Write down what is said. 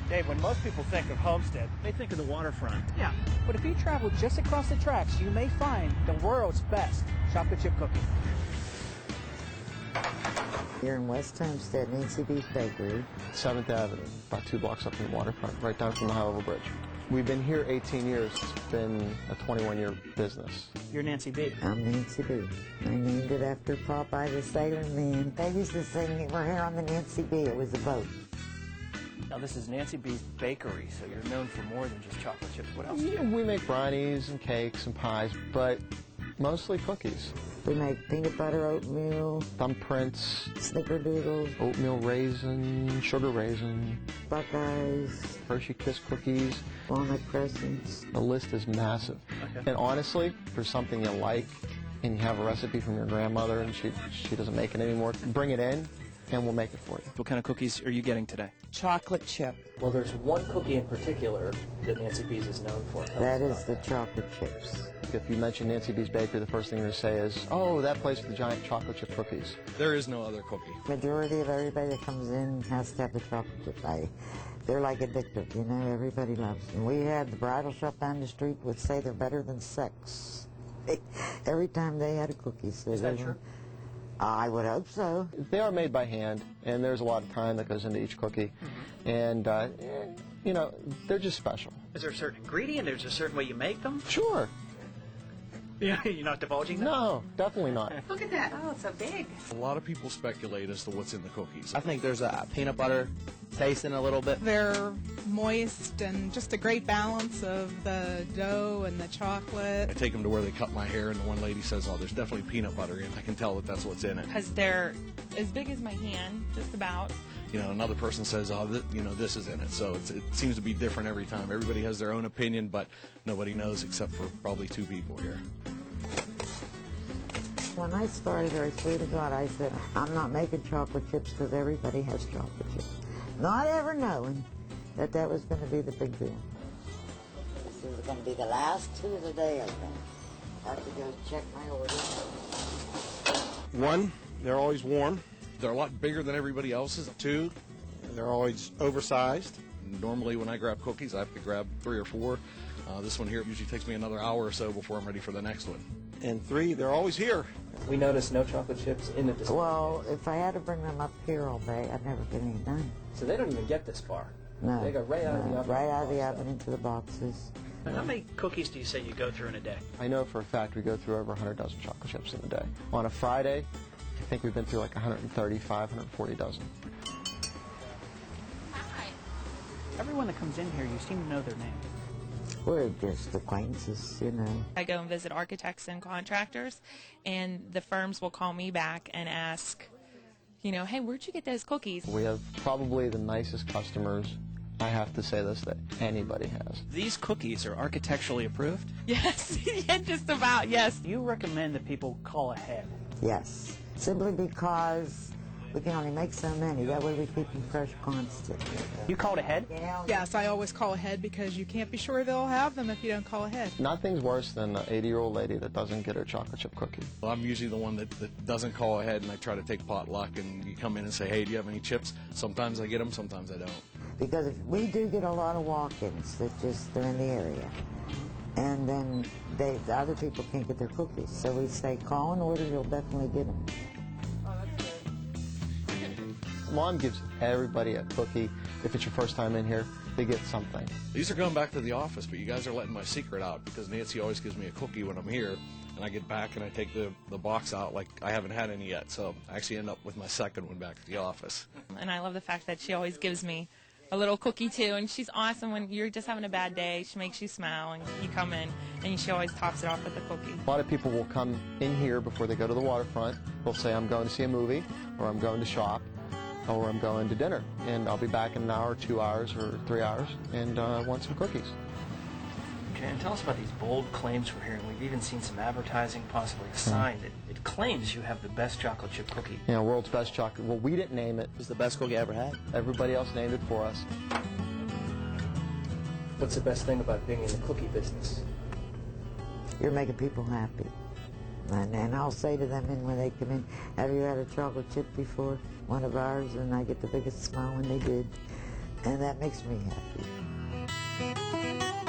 Dave, when most people think of Homestead, they think of the waterfront. Yeah, but if you travel just across the tracks, you may find the world's best chocolate chip cookie. Here in West Homestead, Nancy B's Bakery. 7th Avenue, about 2 blocks up from the waterfront, right down from the high-level bridge. We've been here 18 years. It's been a 21-year business. You're Nancy B. I'm Nancy B. I named it after Popeye the Sailor Man. They used to sing, "We're here on the Nancy B." It was a boat. Now, this is Nancy B's Bakery, so you're known for more than just chocolate chips. What else do you Yeah, we make brownies and cakes and pies, but mostly cookies. We make peanut butter oatmeal, Thumbprints, snickerdoodles, oatmeal raisin, sugar raisin, Buckeyes, Hershey Kiss cookies. walnut crescents. The list is massive. Okay. And honestly, for something you like and you have a recipe from your grandmother and she doesn't make it anymore, bring it in and we'll make it for you. What kind of cookies are you getting today? Chocolate chip. Well, there's one cookie in particular that Nancy B's is known for. That is the chocolate chips. If you mention Nancy B's Bakery, the first thing you're going to say is, oh, that place with the giant chocolate chip cookies. There is no other cookie. Majority of everybody that comes in has to have the chocolate chips. They're like addictive, you know, everybody loves them. We had the bridal shop down the street would say they're better than sex. Every time they had a cookie. So Is that true? I would hope so. They are made by hand, and there's a lot of time that goes into each cookie. And, you know, they're just special. Is there a certain ingredient? Is there a certain way you make them? Sure. Yeah, you're not divulging that? No, definitely not. Look at that. Oh, it's so big. A lot of people speculate as to what's in the cookies. I think there's a peanut butter taste in it a little bit. They're moist and just a great balance of the dough and the chocolate. I take them to where they cut my hair, and the one lady says, oh, there's definitely peanut butter in it. I can tell that that's what's in it. Because they're as big as my hand, just about. You know, another person says, oh, this is in it. So it seems to be different every time. Everybody has their own opinion, but nobody knows except for probably 2 people here. When I started, I swear to God, I said, I'm not making chocolate chips because everybody has chocolate chips. Not ever knowing that that was going to be the big deal. This is going to be the last 2 of the day, I think. I have to go check my order. One, they're always warm. They're a lot bigger than everybody else's. 2, they're always oversized. Normally when I grab cookies, I have to grab 3 or 4. This one here usually takes me another hour or so before I'm ready for the next one. And 3, they're always here. We noticed no chocolate chips in the display. Well, if I had to bring them up here all day, I'd never get any done. So they don't even get this far. No. They go right out of the oven. Right out of the oven into the boxes. How many cookies do you say you go through in a day? I know for a fact we go through over 100 dozen chocolate chips in a day. On a Friday, I think we've been through like 135, 140 dozen. Hi. Everyone that comes in here, you seem to know their name. We're just acquaintances, you know. I go and visit architects and contractors, and the firms will call me back and ask, you know, hey, where'd you get those cookies? We have probably the nicest customers, I have to say this, that anybody has. These cookies are architecturally approved? Yes, yeah, just about, yes. Do you recommend that people call ahead? Yes. Simply because we can only make so many. That way we keep them fresh constant. You called ahead? Yeah. Yes, I always call ahead because you can't be sure they'll have them if you don't call ahead. Nothing's worse than an 80-year-old lady that doesn't get her chocolate chip cookie. Well, I'm usually the one that doesn't call ahead, and I try to take potluck, and you come in and say, hey, do you have any chips? Sometimes I get them, sometimes I don't. Because if we do get a lot of walk-ins that just they're in the area. And then the other people can't get their cookies. So we say, call and order, you'll definitely get them. Mom gives everybody a cookie. If it's your first time in here, they get something. These are going back to the office, but you guys are letting my secret out because Nancy always gives me a cookie when I'm here, and I get back and I take the box out like I haven't had any yet, so I actually end up with my second one back at the office. And I love the fact that she always gives me a little cookie too, and she's awesome when you're just having a bad day. She makes you smile, and you come in, and she always tops it off with a cookie. A lot of people will come in here before they go to the waterfront. They'll say, I'm going to see a movie, or I'm going to shop, or I'm going to dinner, and I'll be back in an hour, 2 hours, or 3 hours, and want some cookies. Okay, and tell us about these bold claims we're hearing. We've even seen some advertising, possibly a sign that it claims you have the best chocolate chip cookie. You know, world's best chocolate. Well, we didn't name it. It was the best cookie I ever had. Everybody else named it for us. What's the best thing about being in the cookie business? You're making people happy. And I'll say to them when they come in, have you had a chocolate chip before? One of ours, and I get the biggest smile when they did. And that makes me happy.